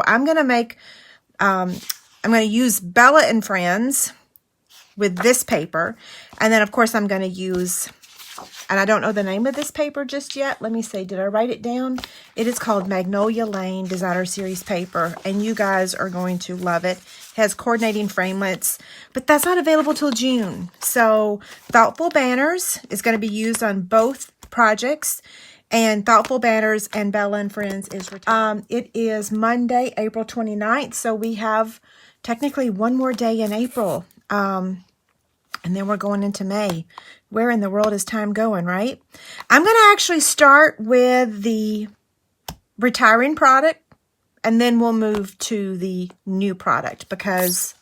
So I'm going to make, I'm going to use Bella and Friends with this paper. And then, of course, I'm going to use, and I don't know the name of this paper just yet. Let me see. Did I write it down? It is called Magnolia Lane Designer Series paper. And you guys are going to love it. It has coordinating framelits. But that's not available till June. So Thoughtful Banners is going to be used on both projects. And Thoughtful Banners and Bella and Friends is retired. It is Monday, April 29th. So we have technically one more day in April. And then we're going into May. Where in the world is time going, right? I'm going to actually start with the retiring product, and then we'll move to the new product, because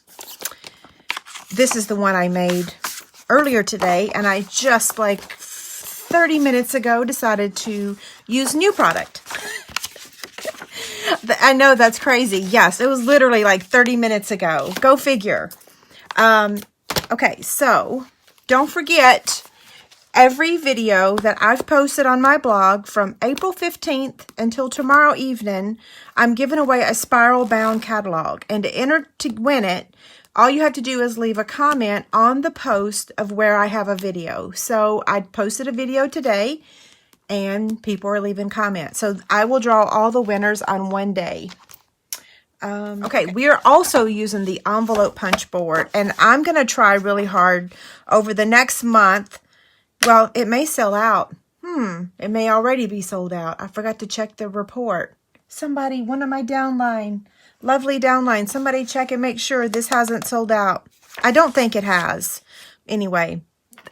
this is the one I made earlier today, and I just like 30 minutes ago decided to use new product. I know that's crazy. Yes, it was literally like 30 minutes ago. Go figure. Okay, so don't forget, every video that I've posted on my blog from April 15th until tomorrow evening, I'm giving away a spiral bound catalog. And to enter to win it, all you have to do is leave a comment on the post of where I have a video. So I posted a video today, and people are leaving comments. So I will draw all the winners on one day. Okay, we are also using the envelope punch board, and I'm going to try really hard over the next month. Well, it may sell out. It may already be sold out. I forgot to check the report. Somebody, one of my downline, lovely downline, somebody check and make sure this hasn't sold out. I don't think it has. Anyway,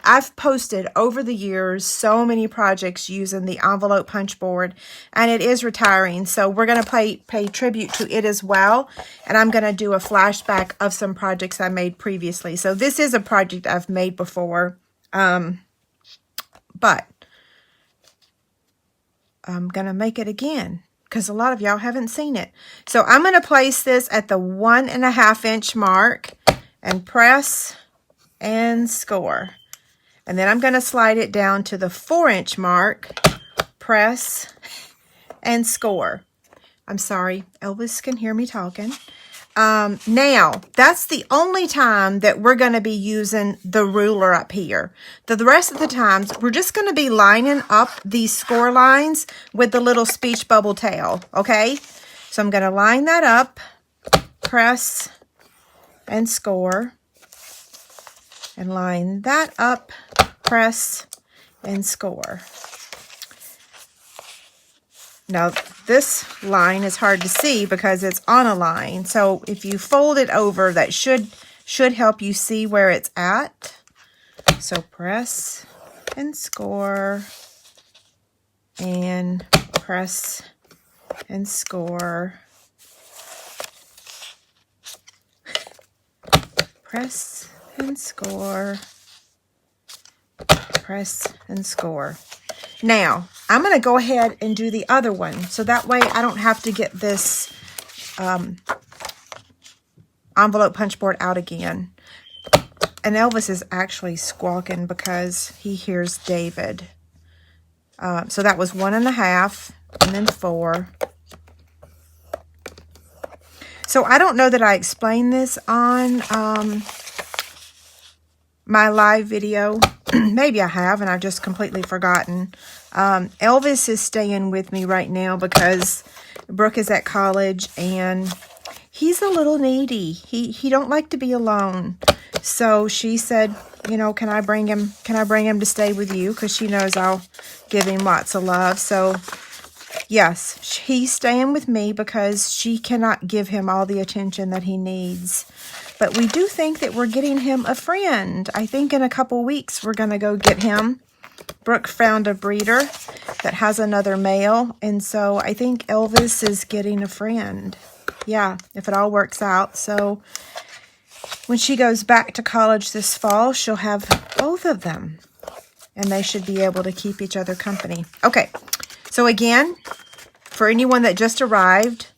I've posted over the years so many projects using the envelope punch board, and it is retiring. So we're going to pay tribute to it as well. And I'm going to do a flashback of some projects I made previously. So this is a project I've made before. But I'm going to make it again because a lot of y'all haven't seen it. So I'm going to place this at the 1.5 inch mark and press and score. And then I'm going to slide it down to the 4 inch mark, press, and score. I'm sorry, Elvis can hear me talking. Now, that's the only time that we're going to be using the ruler up here. The rest of the times, we're just going to be lining up these score lines with the little speech bubble tail, okay? So I'm going to line that up, press, and score. And line that up, press, and score. Now, this line is hard to see because it's on a line. So if you fold it over, that should help you see where it's at. So press and score, and press and score. Press and score, press and score. Now, I'm going to go ahead and do the other one, so that way I don't have to get this envelope punch board out again. And Elvis is actually squawking because he hears David. So that was 1.5, and then 4. So I don't know that I explained this on my live video. Maybe I have, and I've just completely forgotten. Elvis is staying with me right now because Brooke is at college, and he's a little needy. He don't like to be alone. So she said, you know, can I bring him to stay with you? Because she knows I'll give him lots of love. So yes, he's staying with me because she cannot give him all the attention that he needs. But we do think that we're getting him a friend. I think in a couple weeks we're going to go get him. Brooke found a breeder that has another male. And so I think Elvis is getting a friend. Yeah, if it all works out. So when she goes back to college this fall, she'll have both of them. And they should be able to keep each other company. Okay, so again, for anyone that just arrived,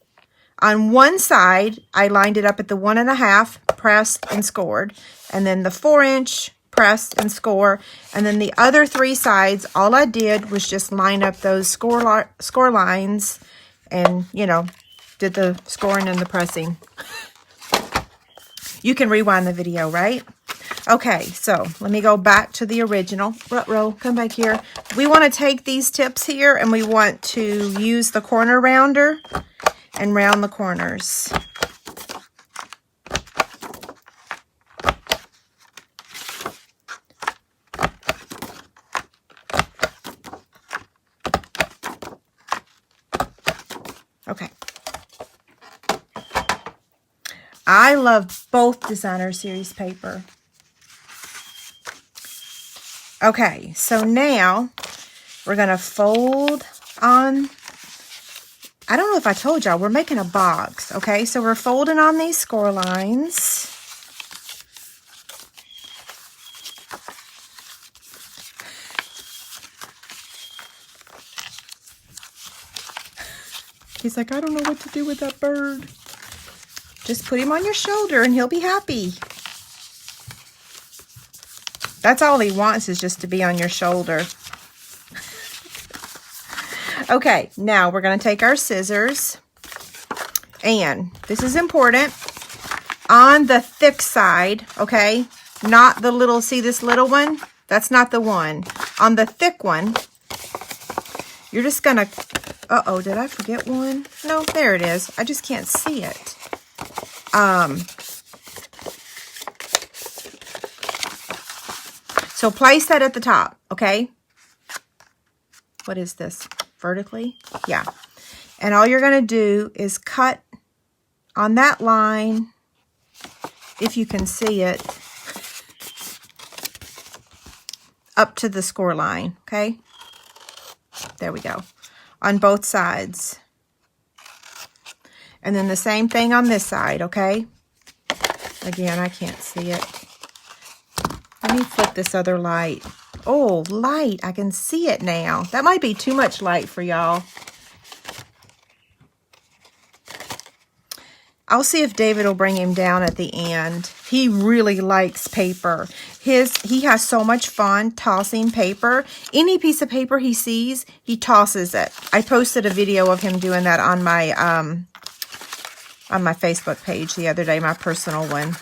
on one side, I lined it up at the 1.5, pressed and scored. And then the 4 inch, pressed and score. And then the other 3 sides, all I did was just line up those score lines and, you know, did the scoring and the pressing. You can rewind the video, right? Okay, so let me go back to the original. Rut-row, come back here. We want to take these tips here and we want to use the corner rounder and round the corners. Okay. I love both Designer Series paper. Okay, so now we're going to fold on, I don't know if I told y'all, we're making a box, okay? So we're folding on these score lines. He's like, I don't know what to do with that bird. Just put him on your shoulder and he'll be happy. That's all he wants, is just to be on your shoulder. Okay, now we're going to take our scissors. And this is important. On the thick side, okay? Not the little, see this little one? That's not the one. On the thick one, you're just going to, uh-oh, did I forget one? No, there it is. I just can't see it. So place that at the top, okay? What is this? Vertically? Yeah. And all you're going to do is cut on that line, if you can see it, up to the score line, okay? There we go. On both sides. And then the same thing on this side, okay? Again, I can't see it. Let me flip this other light. Oh, light. I can see it now. That might be too much light for y'all. I'll see if David will bring him down at the end. He really likes paper. He has so much fun tossing paper. Any piece of paper he sees, he tosses it. I posted a video of him doing that on my Facebook page the other day, my personal one.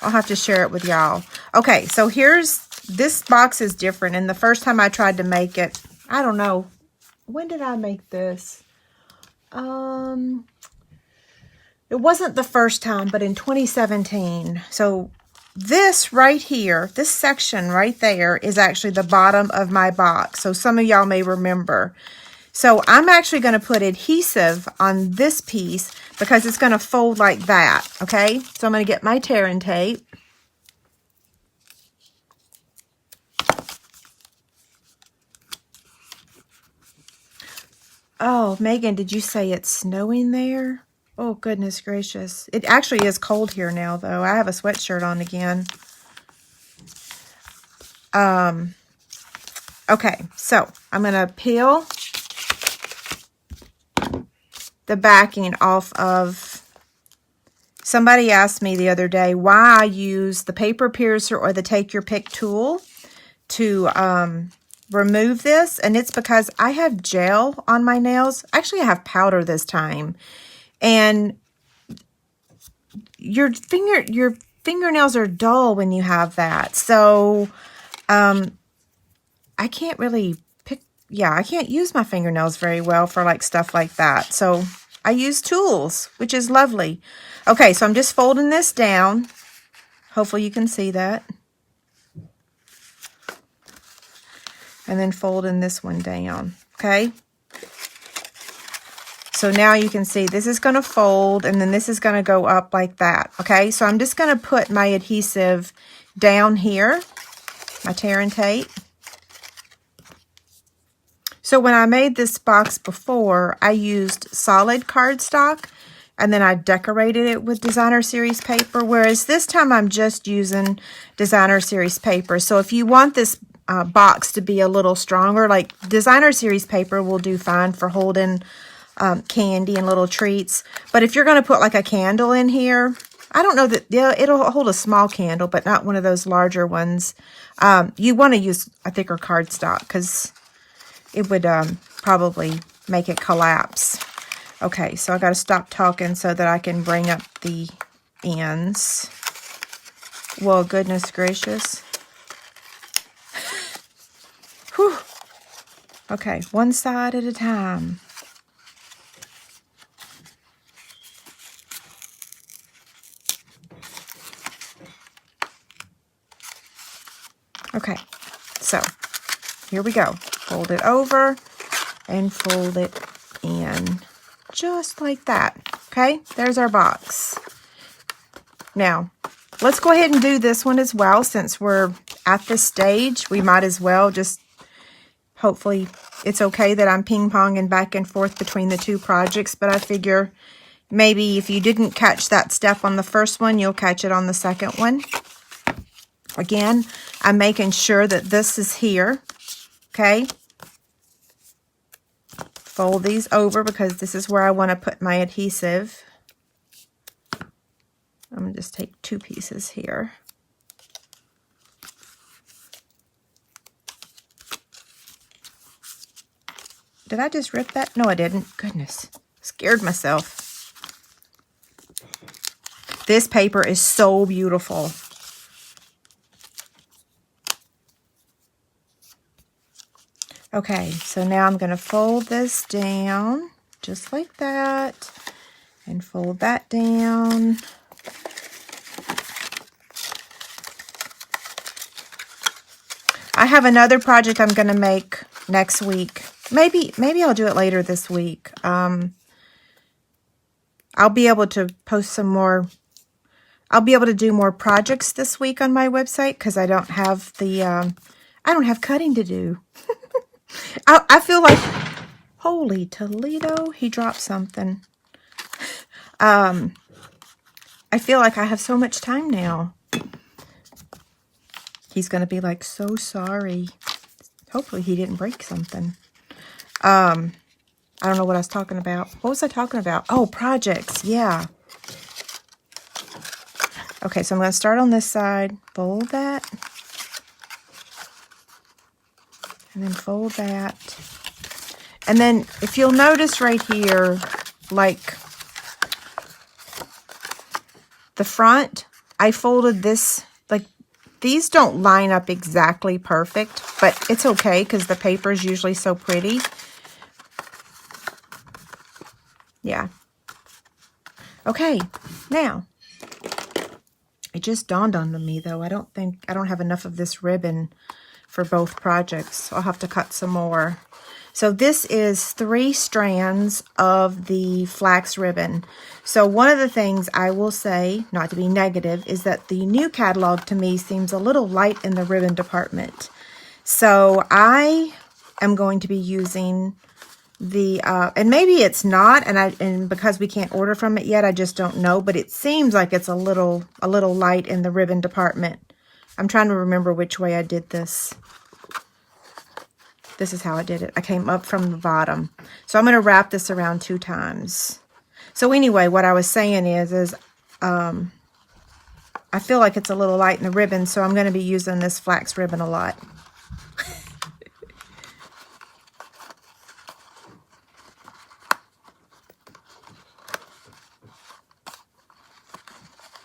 I'll have to share it with y'all. Okay, so here's, this box is different. And the first time I tried to make it, I don't know, when did I make this? It wasn't the first time, but in 2017. So this right here, this section right there is actually the bottom of my box. So some of y'all may remember. So I'm actually going to put adhesive on this piece because it's going to fold like that, okay? So I'm going to get my tear and tape. Oh, Megan, did you say it's snowing there? Oh, goodness gracious. It actually is cold here now, though. I have a sweatshirt on again. Okay, so I'm going to peel the backing off of, somebody asked me the other day why I use the paper piercer or the take your pick tool to remove this, and it's because I have gel on my nails. Actually, I have powder this time, and your fingernails are dull when you have that. So I can't really pick, yeah, I can't use my fingernails very well for like stuff like that. So I use tools, which is lovely. Okay, so I'm just folding this down. Hopefully you can see that. And then folding this one down, okay? So now you can see this is going to fold, and then this is going to go up like that, okay? So I'm just going to put my adhesive down here, my tear and tape. So when I made this box before, I used solid cardstock, and then I decorated it with Designer Series paper, whereas this time I'm just using Designer Series paper. So if you want this box to be a little stronger, like Designer Series paper will do fine for holding candy and little treats. But if you're going to put like a candle in here, I don't know that, yeah, it'll hold a small candle, but not one of those larger ones. You want to use a thicker cardstock because it would probably make it collapse. Okay, so I got to stop talking so that I can bring up the ends. Well, goodness gracious. Whew. Okay, one side at a time. Okay, so here we go. Fold it over and fold it in just like that. Okay, there's our box. Now, let's go ahead and do this one as well. Since we're at this stage, we might as well just, hopefully it's okay that I'm ping-ponging back and forth between the two projects, but I figure maybe if you didn't catch that step on the first one, you'll catch it on the second one. Again, I'm making sure that this is here, okay? Fold these over because this is where I want to put my adhesive. I'm going to just take 2 pieces here. Did I just rip that? No, I didn't. Goodness, scared myself. This paper is so beautiful. Okay, so now I'm going to fold this down just like that and fold that down. I have another project I'm going to make next week. Maybe I'll do it later this week. I'll be able to post some more. I'll be able to do more projects this week on my website because I don't have the I don't have cutting to do. I feel like, holy Toledo, he dropped something. I feel like I have so much time now. He's going to be like, so sorry. Hopefully he didn't break something. I don't know what I was talking about. What was I talking about? Oh, projects. Yeah. Okay, so I'm going to start on this side. Fold that. And then fold that. And then if you'll notice right here, like the front, I folded this, like these don't line up exactly perfect, but it's okay because the paper is usually so pretty. Yeah. Okay, now, it just dawned on me though, I don't have enough of this ribbon for both projects, so I'll have to cut some more. So this is 3 strands of the flax ribbon. So one of the things I will say, not to be negative, is that the new catalog to me seems a little light in the ribbon department. So I am going to be using the, and maybe it's not, and because we can't order from it yet, I just don't know, but it seems like it's a little light in the ribbon department. I'm trying to remember which way I did this. This is how I did it. I came up from the bottom. So I'm going to wrap this around 2 times. So anyway, what I was saying is I feel like it's a little light in the ribbon, so I'm going to be using this flax ribbon a lot.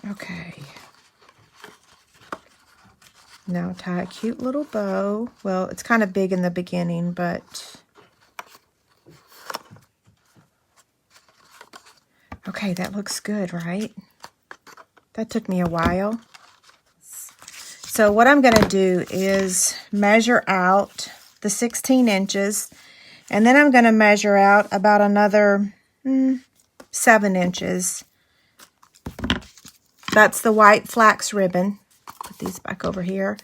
Okay. Now tie a cute little bow. Well, it's kind of big in the beginning, but... Okay, that looks good, right? That took me a while. So what I'm going to do is measure out the 16 inches, and then I'm going to measure out about another 7 inches. That's the white flax ribbon. Put these back over here.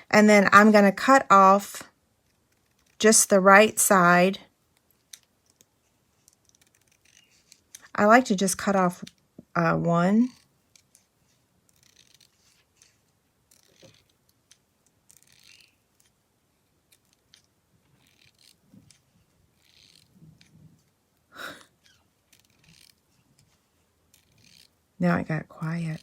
And then I'm going to cut off just the right side. I like to just cut off 1. Now it got quiet.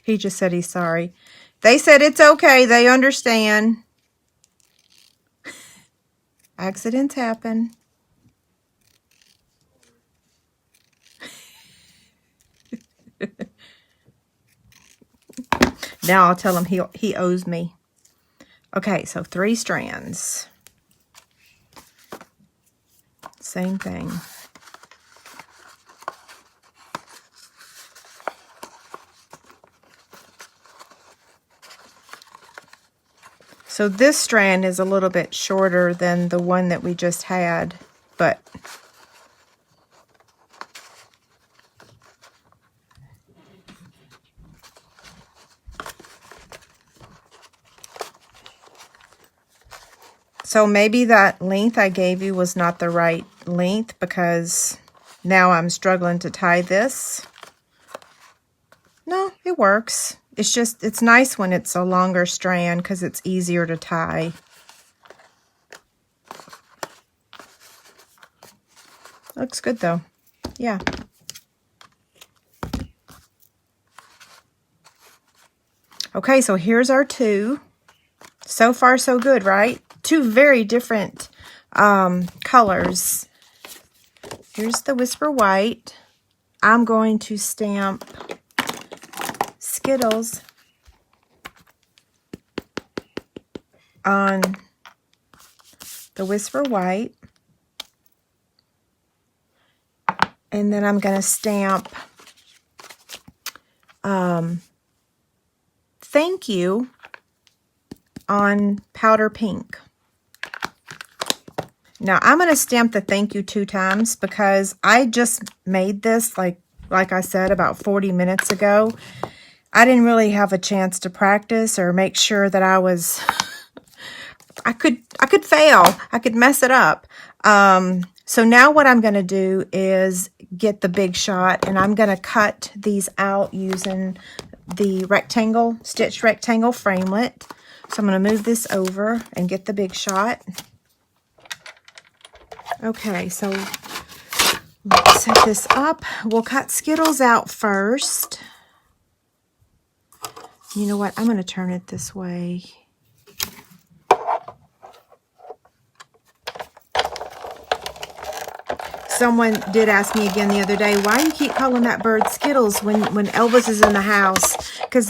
He just said he's sorry. They said it's okay. They understand. Accidents happen. Now I'll tell him he owes me. Okay, so 3 strands. Same thing. So this strand is a little bit shorter than the one that we just had, but so maybe that length I gave you was not the right length, because now I'm struggling to tie this. No, it works. It's just, it's nice when it's a longer strand because it's easier to tie. Looks good though. Yeah. Okay, so here's our 2. So far, so good, right? 2 very different colors. Here's the Whisper White. I'm going to stamp Skittles on the Whisper White. And then I'm going to stamp Thank You on Powder Pink. Now I'm going to stamp the Thank You 2 times because I just made this like I said about 40 minutes ago. I didn't really have a chance to practice or make sure that I was I could fail. I could mess it up. So now what I'm going to do is get the Big Shot, and I'm going to cut these out using the rectangle, stitch rectangle framelit. So I'm going to move this over and get the Big Shot. Okay, so let's set this up. We'll cut Skittles out first. You know what? I'm going to turn it this way. Someone did ask me again the other day, why do you keep calling that bird Skittles when Elvis is in the house? Because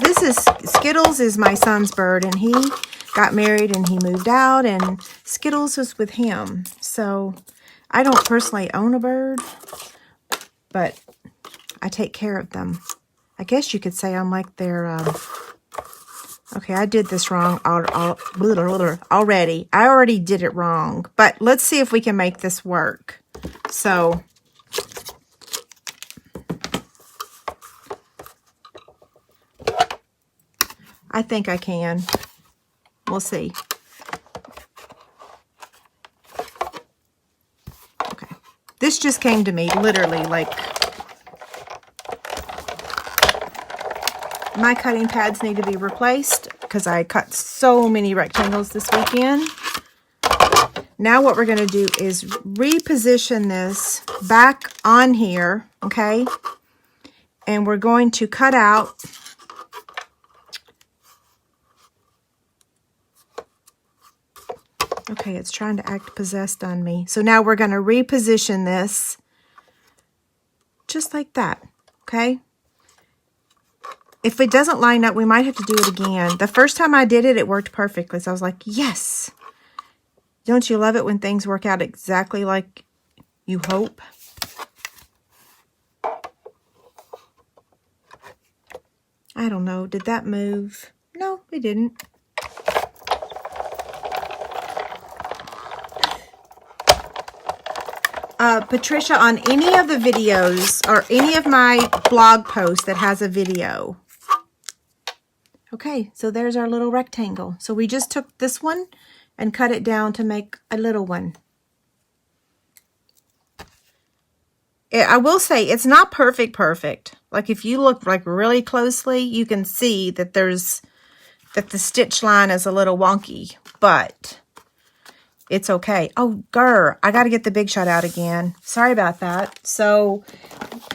Skittles is my son's bird, and he got married and he moved out, and Skittles was with him. So I don't personally own a bird, but I take care of them. I guess you could say I'm like their... Okay, I did this wrong already. I already did it wrong, but let's see if we can make this work. So, I think I can. We'll see. Okay. This just came to me literally like... My cutting pads need to be replaced because I cut so many rectangles this weekend. Now what we're going to do is reposition this back on here, okay? And we're going to cut out okay, it's trying to act possessed on me. So now we're going to reposition this just like that, okay? If it doesn't line up, we might have to do it again. The first time I did it, it worked perfectly. So I was like, yes. Don't you love it when things work out exactly like you hope? I don't know. Did that move? No, it didn't. Patricia, on any of the videos or any of my blog posts that has a video. Okay, so there's our little rectangle. So we just took this one and cut it down to make a little one. I will say it's not perfect. Like if you look like really closely, you can see that the stitch line is a little wonky, but it's okay. Oh, grr, I got to get the Big Shot out again. Sorry about that. So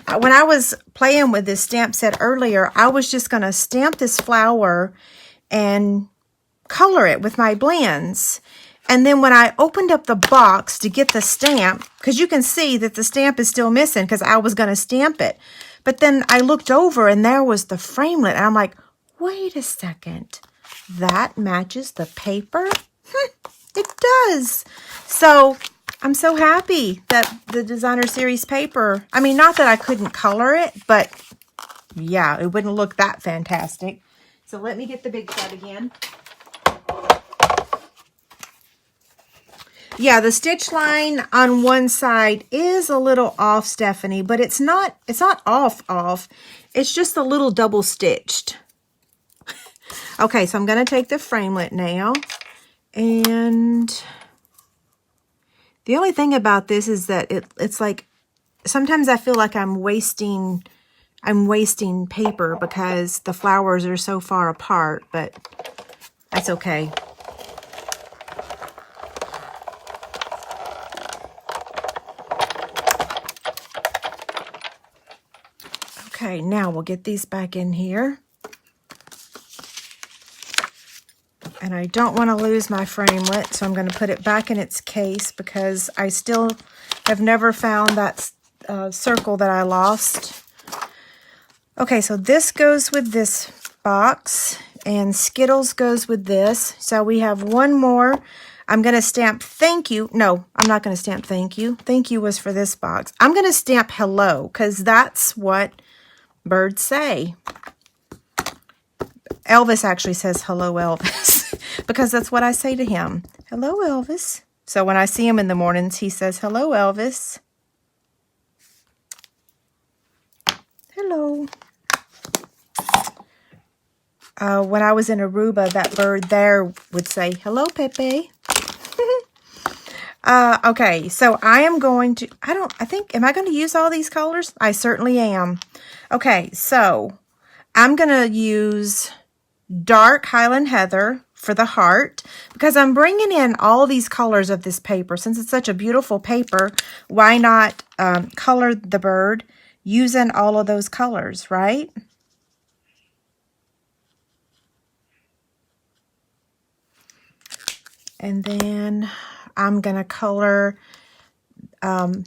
when I was playing with this stamp set earlier, I was just going to stamp this flower and color it with my blends. And then when I opened up the box to get the stamp, because you can see that the stamp is still missing because I was going to stamp it. But then I looked over and there was the framelit. And I'm like, wait a second. That matches the paper? It does. So I'm so happy that the Designer Series paper, I mean, not that I couldn't color it, but yeah, it wouldn't look that fantastic. So let me get the big set again. Yeah, the stitch line on one side is a little off, Stephanie, but it's not off. It's just a little double stitched. Okay, so I'm going to take the framelit now. And the only thing about this is that it's like, sometimes I feel like I'm wasting paper because the flowers are so far apart, but that's okay. Okay, now we'll get these back in here. And I don't want to lose my framelit, so I'm going to put it back in its case because I still have never found that circle that I lost. Okay, so this goes with this box, and Skittles goes with this. So we have one more. I'm going to stamp thank you. No, I'm not going to stamp thank you. Thank you was for this box. I'm going to stamp hello because that's what birds say. Elvis actually says hello, Elvis, because that's what I say to him. Hello, Elvis. So when I see him in the mornings, he says, hello, Elvis. Hello. When I was in Aruba, that bird there would say, hello, Pepe. Okay, so I am going to, am I going to use all these colors? I certainly am. Okay, so I'm going to use dark Highland Heather for the heart because I'm bringing in all these colors of this paper. Since it's such a beautiful paper, why not color the bird using all of those colors, right? And then I'm going to color the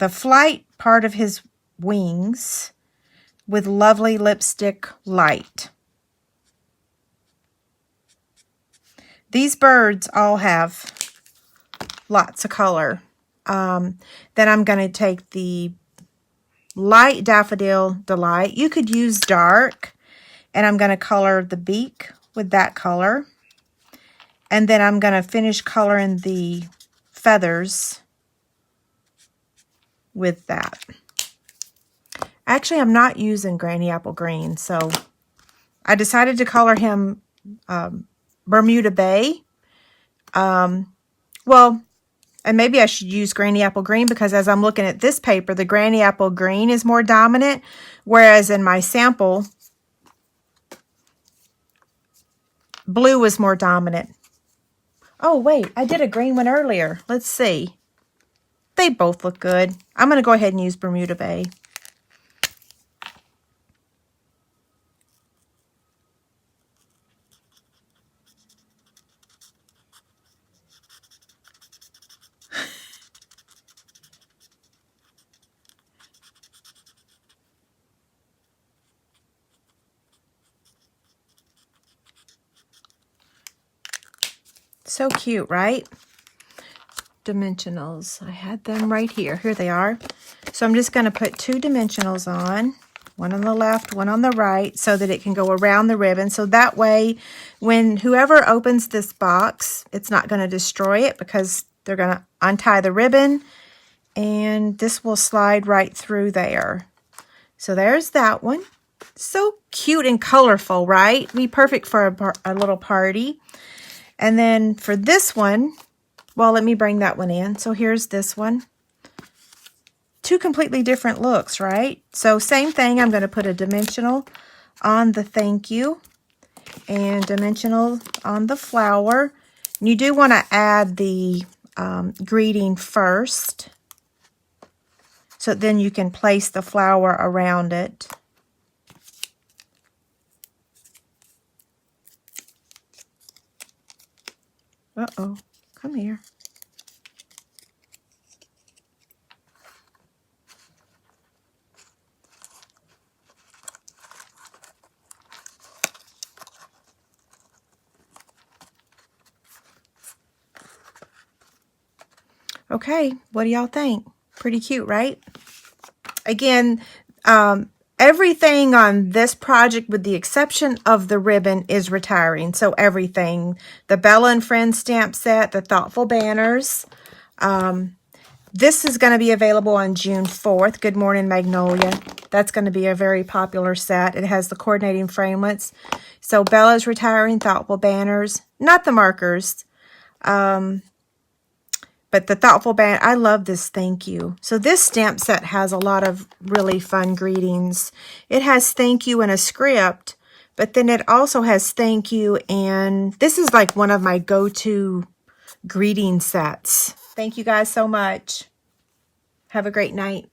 flight part of his wings with Lovely Lipstick Light. These birds all have lots of color. Then I'm going to take the light Daffodil Delight. You could use dark. And I'm going to color the beak with that color. And then I'm going to finish coloring the feathers with that. Actually, I'm not using Granny Apple Green, so I decided to color him Bermuda Bay. Well, and maybe I should use Granny Apple Green because as I'm looking at this paper, the Granny Apple Green is more dominant, whereas in my sample, blue was more dominant. Oh, wait, I did a green one earlier. Let's see. They both look good. I'm going to go ahead and use Bermuda Bay. So cute, right? Dimensionals. I had them right here. Here they are. So I'm just going to put 2 dimensionals on. One on the left, one on the right, so that it can go around the ribbon. So that way, when whoever opens this box, it's not going to destroy it because they're going to untie the ribbon. And this will slide right through there. So there's that one. So cute and colorful, right? Be perfect for a little party. And then for this one, well, let me bring that one in. So here's this one. 2 completely different looks, right? So same thing, I'm going to put a dimensional on the thank you and dimensional on the flower. And you do want to add the greeting first, so then you can place the flower around it. Uh-oh. Come here. Okay, what do y'all think? Pretty cute, right? Again, everything on this project, with the exception of the ribbon, is retiring. So everything. The Bella and Friends stamp set, the Thoughtful Banners. This is going to be available on June 4th. Good Morning Magnolia. That's going to be a very popular set. It has the coordinating framelits. So Bella's retiring, Thoughtful Banners. Not the markers. But the Thoughtful Banner, I love this thank you. So this stamp set has a lot of really fun greetings. It has thank you in a script, but then it also has thank you, and this is like one of my go-to greeting sets. Thank you guys so much. Have a great night.